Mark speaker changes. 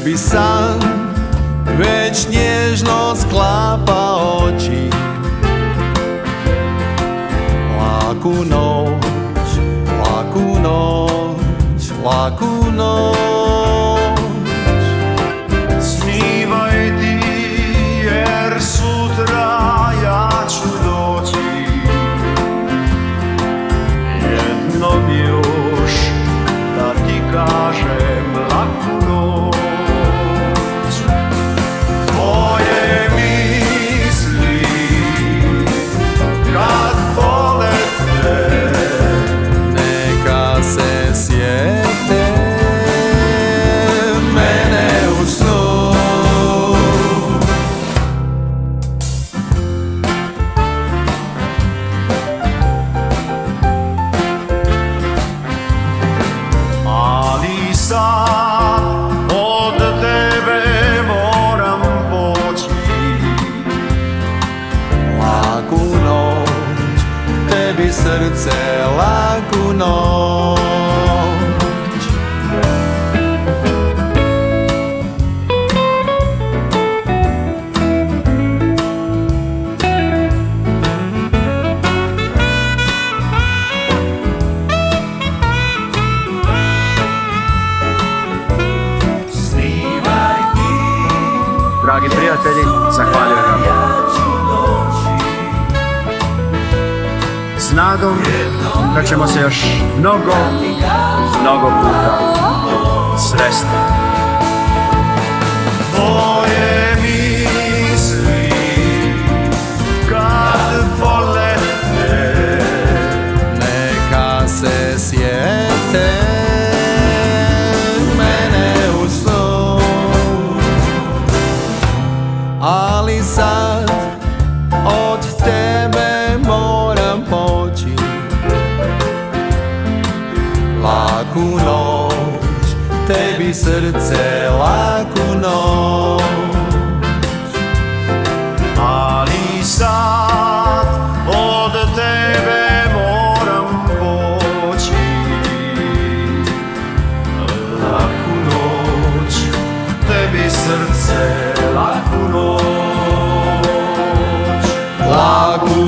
Speaker 1: Tebi san već nježno sklapa oči. Laku noć, laku noć, laku noć.
Speaker 2: Snivaj ti jer sutra ja ću doći. Jednom još da ti kažem laku noć. Tvoje misli kad polete
Speaker 1: neka se sjete mene u snu.
Speaker 2: Ali sad od tebe moram poći.
Speaker 1: Laku noć, tebi srce, laku noć.
Speaker 3: Dragi prijatelji, zahvaljujem vam. S nadom da ćemo se još mnogo puta sresti.
Speaker 2: Tvoje misli kad polete
Speaker 1: Neka se sjete mene u snu. Ali sad od tebe moram poći. Laku noć, tebi srce, laku noć.
Speaker 2: ali sad od tebe moram poći. Laku noć, tebi srce, laku noć.
Speaker 1: Laku